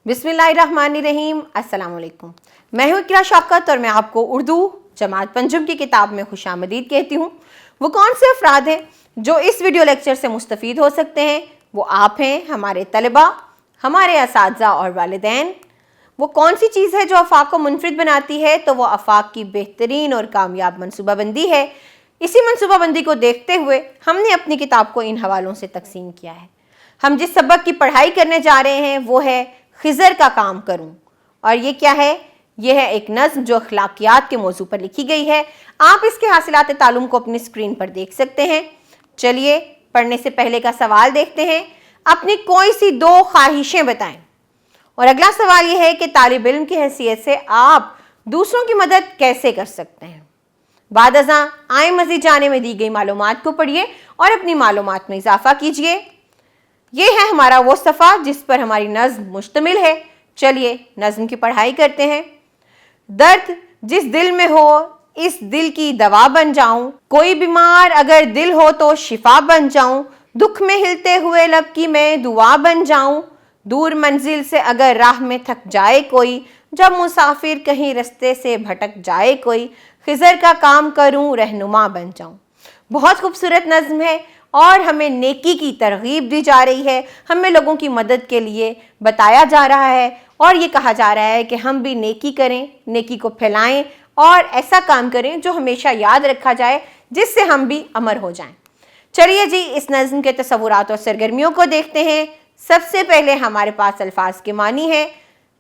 बिस्मिल्लाहिर्रहमानिर्रहीम। अस्सलाम वालेकुम। मैं हूँ इकरा शौकत और मैं आपको उर्दू जमात पंजम की किताब में खुशामदीद कहती हूँ। वो कौन से अफराद हैं जो इस वीडियो लेक्चर से मुस्तफ़ीद हो सकते हैं? वो आप हैं, हमारे तलबा, हमारे असातिज़ा और वालिदैन। वो कौन सी चीज़ है जो आफाक को मुनफरिद बनाती है? तो वो आफाक की बेहतरीन और कामयाब मनसूबाबंदी है। इसी मनसूबाबंदी को देखते हुए हमने अपनी किताब को इन हवालों से तकसीम किया है। हम जिस सबक की पढ़ाई करने जा रहे हैं वो है खिज़र का काम करूं। और ये क्या है? ये है एक नज़्म जो अखलाकियात के मौजू पर लिखी गई है। आप इसके हासिलात तालुम को अपनी स्क्रीन पर देख सकते हैं। चलिए पढ़ने से पहले का सवाल देखते हैं। अपनी कोई सी दो ख्वाहिशें बताएं। और अगला सवाल यह है कि तालिब इल्म की हैसियत से आप दूसरों की मदद कैसे कर सकते हैं। बाद अज़ां आए मज़ीद जाने में दी गई मालूमात को पढ़िए और अपनी मालूमात में इजाफा कीजिए। ये है हमारा वो सफ़ा जिस पर हमारी नज़्म मुश्तमिल है। चलिए नज़्म की पढ़ाई करते हैं। दर्द जिस दिल में हो इस दिल की दवा बन जाऊं, कोई बीमार अगर दिल हो तो शिफा बन जाऊं, दुख में हिलते हुए लब की मैं दुआ बन जाऊं, दूर मंजिल से अगर राह में थक जाए कोई, जब मुसाफिर कहीं रास्ते से भटक जाए कोई, खिज़र का काम करूं रहनुमा बन जाऊं। बहुत खूबसूरत नज़्म है और हमें नेकी की तरगीब दी जा रही है। हमें लोगों की मदद के लिए बताया जा रहा है और ये कहा जा रहा है कि हम भी नेकी करें, नेकी को फैलाएं और ऐसा काम करें जो हमेशा याद रखा जाए, जिससे हम भी अमर हो जाएं। चलिए जी इस नज़्म के तसव्वुरात और सरगर्मियों को देखते हैं। सबसे पहले हमारे पास अल्फाज के मानी है।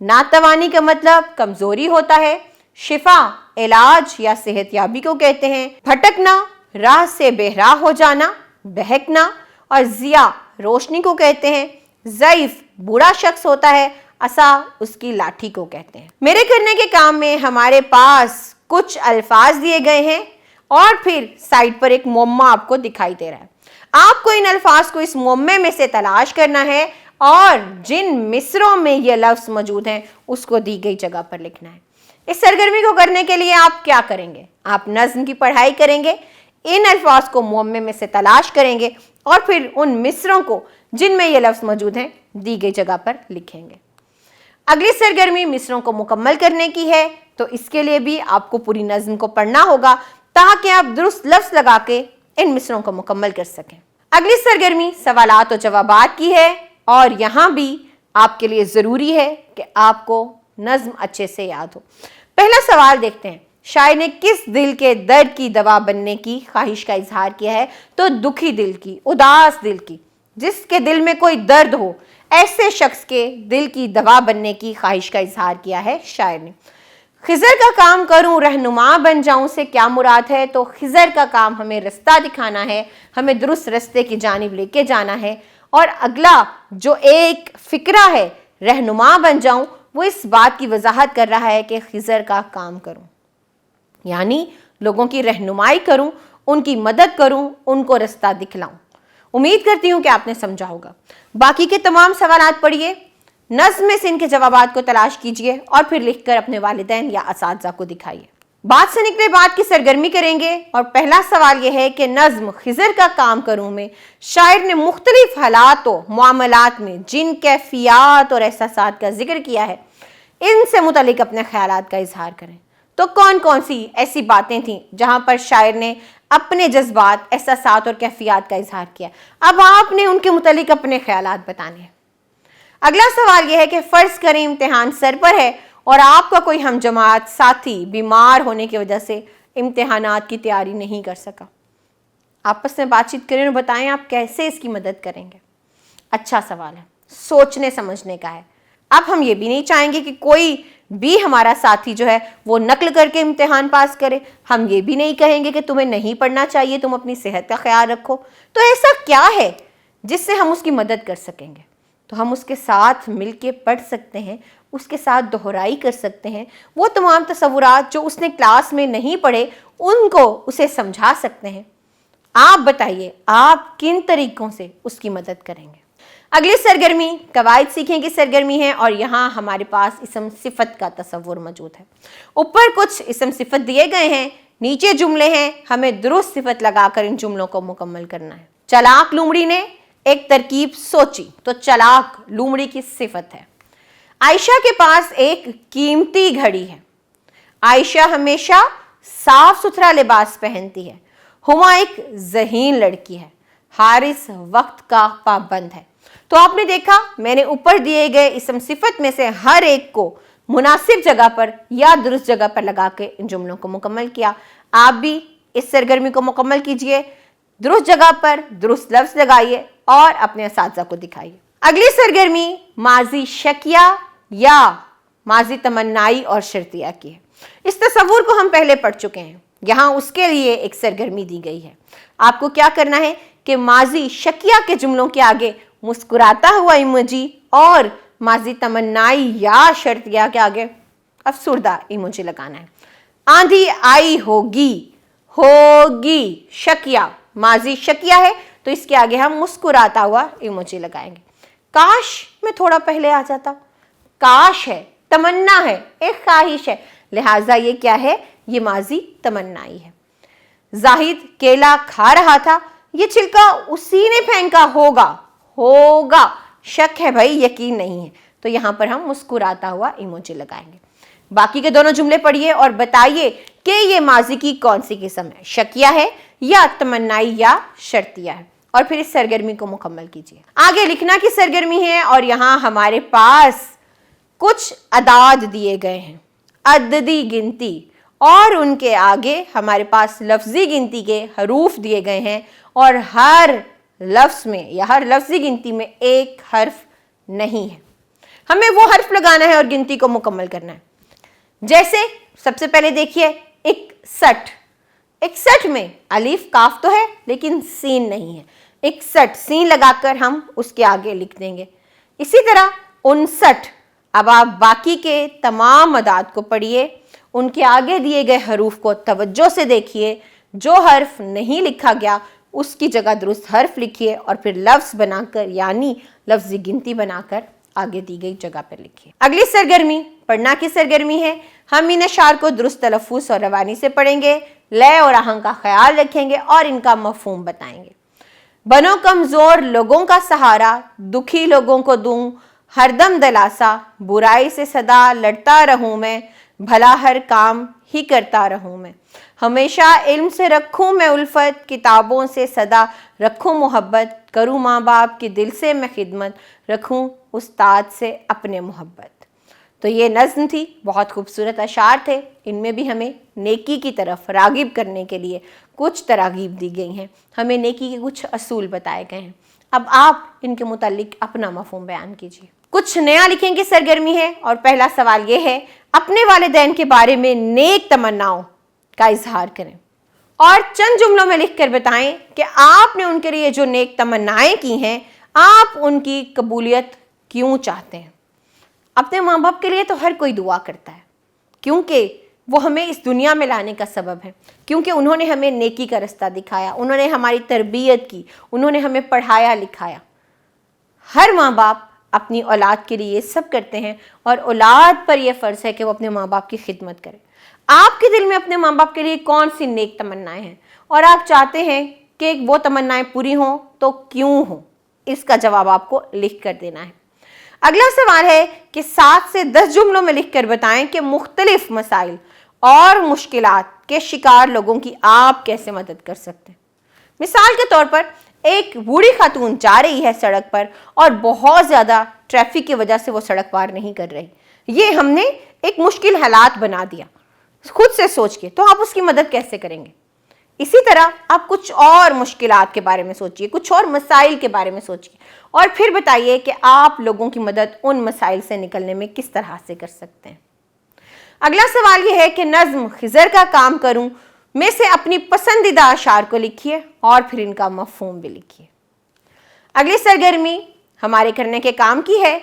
नातवानी का मतलब कमज़ोरी होता है। शिफा इलाज या सेहतयाबी को कहते हैं। भटकना राह से बेराह हो जाना, बहकना। और ज़िया रोशनी को कहते हैं। ज़ईफ बूढ़ा शख्स होता है। असा उसकी लाठी को कहते हैं। मेरे करने के काम में हमारे पास कुछ अल्फाज दिए गए हैं और फिर साइड पर एक मुअम्मा आपको दिखाई दे रहा है। आपको इन अल्फाज को इस मुअम्मे में से तलाश करना है और जिन मिसरों में ये लफ्ज़ मौजूद हैं उसको दी गई जगह पर लिखना है। इस सरगर्मी को करने के लिए आप क्या करेंगे? आप नज़्म की पढ़ाई करेंगे, इन अल्फाज को मुअम्मे में से तलाश करेंगे और फिर उन मिसरों को जिनमें ये लफ्ज़ मौजूद हैं दी गई जगह पर लिखेंगे। अगली सरगर्मी मिसरों को मुकम्मल करने की है, तो इसके लिए भी आपको पूरी नज़्म को पढ़ना होगा ताकि आप दुरुस्त लफ्ज़ लगा के इन मिसरों को मुकम्मल कर सकें। अगली सरगर्मी सवालात और जवाबात की है और यहाँ भी आपके लिए ज़रूरी है कि आपको नज़्म अच्छे से याद हो। पहला सवाल देखते हैं। शायर ने किस दिल के दर्द की दवा बनने की ख्वाहिश का इजहार किया है? तो दुखी दिल की, उदास दिल की, जिसके दिल में कोई दर्द हो, ऐसे शख्स के दिल की दवा बनने की ख्वाहिश का इजहार किया है शायर ने। खिज़र का काम करूं रहनुमा बन जाऊं से क्या मुराद है? तो खिज़र का काम हमें रास्ता दिखाना है, हमें दुरुस्त रास्ते की जानिब लेके जाना है। और अगला जो एक फ़िक्रा है रहनुमा बन जाऊं, वो इस बात की वजाहत कर रहा है कि खिज़र का काम करूं यानी लोगों की रहनुमाई करूं, उनकी मदद करूं, उनको रास्ता दिखलाऊं। उम्मीद करती हूं कि आपने समझा होगा। बाकी के तमाम सवालात पढ़िए, नज़्म में से इनके जवाबात को तलाश कीजिए और फिर लिखकर अपने वालिदैन या असातिज़ा को दिखाइए। बात से निकले बात की सरगर्मी करेंगे और पहला सवाल यह है कि नज़्म खिज़र का काम करूं में शायर ने मुख्तलिफ हालात व मामलात में जिन कैफियत और एहसासात का जिक्र किया है, इनसे मुतल्लिक अपने ख्यालात का इजहार करें। तो कौन कौन सी ऐसी बातें थीं जहां पर शायर ने अपने जज्बात, एहसासात और कैफियत का इजहार किया? अब आपने उनके मुतल्लिक अपने ख्यालात बताने हैं। अगला सवाल यह है कि फ़र्ज़ करें इम्तिहान सर पर है और आपका कोई हम जमात साथी बीमार होने की वजह से इम्तिहानात की तैयारी नहीं कर सका। आपस में बातचीत करें और बताएं आप कैसे इसकी मदद करेंगे। अच्छा सवाल है, सोचने समझने का है। अब हम ये भी नहीं चाहेंगे कि कोई भी हमारा साथी जो है वो नकल करके इम्तिहान पास करे। हम ये भी नहीं कहेंगे कि तुम्हें नहीं पढ़ना चाहिए, तुम अपनी सेहत का ख्याल रखो। तो ऐसा क्या है जिससे हम उसकी मदद कर सकेंगे? तो हम उसके साथ मिलके पढ़ सकते हैं, उसके साथ दोहराई कर सकते हैं। वो तमाम तसव्वुरात जो उसने क्लास में नहीं पढ़े उनको उसे समझा सकते हैं। आप बताइए आप किन तरीक़ों से उसकी मदद करेंगे। अगली सरगर्मी कवायद सीखें की सरगर्मी है और यहाँ हमारे पास इसम सिफत का तसव्वुर मौजूद है। ऊपर कुछ इसम सिफत दिए गए हैं, नीचे जुमले हैं, हमें दुरुस्त सिफत लगाकर इन जुमलों को मुकम्मल करना है। चलाक लोमड़ी ने एक तरकीब सोची तो चलाक लोमड़ी की सिफत है। आयशा के पास एक कीमती घड़ी है। आयशा हमेशा साफ सुथरा लिबास पहनती है। हुमा एक ज़हीन लड़की है। हारिस वक्त का पाबंद है। तो आपने देखा, मैंने ऊपर दिए गए इसम सिफत में से हर एक को मुनासिब जगह पर या दुरुस्त जगह पर लगा के इन जुमलों को मुकम्मल किया। आप भी इस सरगर्मी को मुकम्मल कीजिए, दुरुस्त जगह पर दुरुस्त लफ्ज़ लगाइए और अपने असातिज़ा को दिखाइए। अगली सरगर्मी माजी शकिया या माजी तमन्नाई और शर्तिया की है। इस तस्वुर को हम पहले पढ़ चुके हैं, यहाँ उसके लिए एक सरगर्मी दी गई है। आपको क्या करना है कि माजी शकिया के जुमलों के आगे मुस्कुराता हुआ इमोजी और माजी तमन्नाई या शर्तिया के आगे अफसुर्दा इमोजी लगाना है। आंधी आई होगी, होगी शकिया, माजी शकिया है तो इसके आगे हम मुस्कुराता हुआ इमोजी लगाएंगे। काश मैं थोड़ा पहले आ जाता, काश है, तमन्ना है, एक ख्वाहिश है, लिहाजा ये क्या है, ये माजी तमन्नाई है। जाहिद केला खा रहा था, ये छिलका उसी ने फेंका होगा, होगा शक है भाई, यकीन नहीं है, तो यहां पर हम मुस्कुराता हुआ इमोजी लगाएंगे। बाकी के दोनों जुमले पढ़िए और बताइए कि ये माजी की कौन सी किस्म है, शकिया है या तमन्नाई या शर्तिया है, और फिर इस सरगर्मी को मुकम्मल कीजिए। आगे लिखना की सरगर्मी है और यहाँ हमारे पास कुछ अदाद दिए गए हैं, अददी गिनती, और उनके आगे हमारे पास लफ्जी गिनती के हरूफ दिए गए हैं और हर लफ्ज में या हर लफ्जी गिनती में एक हर्फ नहीं है। हमें वो हर्फ लगाना है और गिनती को मुकम्मल करना है। जैसे सबसे पहले देखिए 61, 61 में अलीफ काफ तो है लेकिन सीन नहीं है, 61 सीन लगाकर हम उसके आगे लिख देंगे। इसी तरह 59। अब आप बाकी के तमाम अदाद को पढ़िए, उनके आगे दिए गए हरूफ को तवज्जो से देखिए, जो हर्फ नहीं लिखा गया उसकी जगह दुरुस्त हर्फ लिखिए और फिर लफ्ज़ बनाकर यानी लफ्ज़ी गिनती बनाकर आगे दी गई जगह पर लिखिए। अगली सरगर्मी पढ़ना की सरगर्मी है। हम इन अशार को दुरुस्त तलफ़्फ़ुज़ और रवानी से पढ़ेंगे, लय और आहंग का ख्याल रखेंगे और इनका मफ़हूम बताएंगे। बनो कमज़ोर लोगों का सहारा, दुखी लोगों को दूं हरदम दलासा, बुराई से सदा लड़ता रहूं मैं, भला हर काम ही करता रहूं मैं, हमेशा इल्म से रखूं मैं उल्फत, किताबों से सदा रखूं मोहब्बत, करूं माँ बाप की दिल से मैं खिदमत, रखूं उस्ताद से अपने मोहब्बत। तो ये नज़्म थी, बहुत खूबसूरत अशार थे। इनमें भी हमें नेकी की तरफ रागिब करने के लिए कुछ तरागीब दी गई हैं, हमें नेकी के कुछ असूल बताए गए हैं। अब आप इनके मुतालिक अपना मफ़हूम बयान कीजिए। कुछ नया लिखेंगे सरगर्मी है और पहला सवाल ये है, अपने वालिदैन के बारे में नेक तमन्नाओं का इजहार करें और चंद जुमलों में लिखकर बताएं कि आपने उनके लिए जो नेक तमन्नाएं की हैं, आप उनकी कबूलियत क्यों चाहते हैं। अपने माँ बाप के लिए तो हर कोई दुआ करता है, क्योंकि वो हमें इस दुनिया में लाने का सबब है, क्योंकि उन्होंने हमें नेकी का रास्ता दिखाया, उन्होंने हमारी तरबियत की, उन्होंने हमें पढ़ाया लिखाया। हर माँ बाप अपनी औलाद के लिए ये सब करते हैं और औलाद पर यह फ़र्ज़ है कि वो अपने माँ बाप की खिदमत करे। आपके दिल में अपने माँ बाप के लिए कौन सी नेक तमन्नाएं हैं और आप चाहते हैं कि वो तमन्नाएं पूरी हों, तो क्यों हों, इसका जवाब आपको लिख कर देना है। अगला सवाल है कि 7 से 10 जुमलों में लिख कर बताएं कि मुख्तलिफ मसाइल और मुश्किलात के शिकार लोगों की आप कैसे मदद कर सकते हैं। मिसाल के तौर पर एक बूढ़ी खातून जा रही है सड़क पर और बहुत ज़्यादा ट्रैफिक की वजह से वो सड़क पार नहीं कर रही, ये हमने एक मुश्किल हालात बना दिया खुद से सोच के, तो आप उसकी मदद कैसे करेंगे। इसी तरह आप कुछ और मुश्किलात के बारे में सोचिए, कुछ और मसाइल के बारे में सोचिए और फिर बताइए कि आप लोगों की मदद उन मसाइल से निकलने में किस तरह से कर सकते हैं। अगला सवाल यह है कि नज़्म खिज़र का काम करूं में से अपनी पसंदीदा अशार को लिखिए और फिर इनका मफ़हूम भी लिखिए। अगली सरगर्मी हमारे करने के काम की है।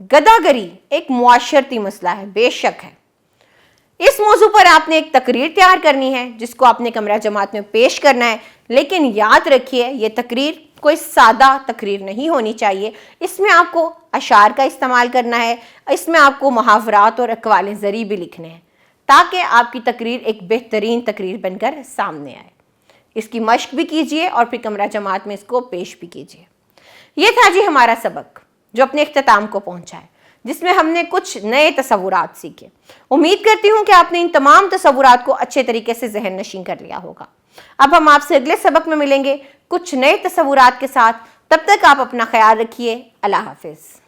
गदागरी एक मुआशरती मसला है, बेशक है। इस मौजू पर आपने एक तकरीर तैयार करनी है जिसको आपने कमरा जमात में पेश करना है, लेकिन याद रखिए ये तकरीर कोई सादा तकरीर नहीं होनी चाहिए। इसमें आपको अशार का इस्तेमाल करना है, इसमें आपको मुहावरात और अक़वाल ज़री भी लिखने हैं ताकि आपकी तकरीर एक बेहतरीन तकरीर बनकर सामने आए। इसकी मश्क भी कीजिए और फिर कमरा जमात में इसको पेश भी कीजिए। ये था जी हमारा सबक जो अपने इख्तिताम को पहुंचा है। جس میں ہم نے کچھ نئے تصورات سیکھے۔ امید کرتی ہوں کہ آپ نے ان تمام تصورات کو اچھے طریقے سے ذہن نشین کر لیا ہوگا۔ اب ہم آپ سے اگلے سبق میں ملیں گے کچھ نئے تصورات کے ساتھ۔ تب تک آپ اپنا خیال رکھیے۔ اللہ حافظ۔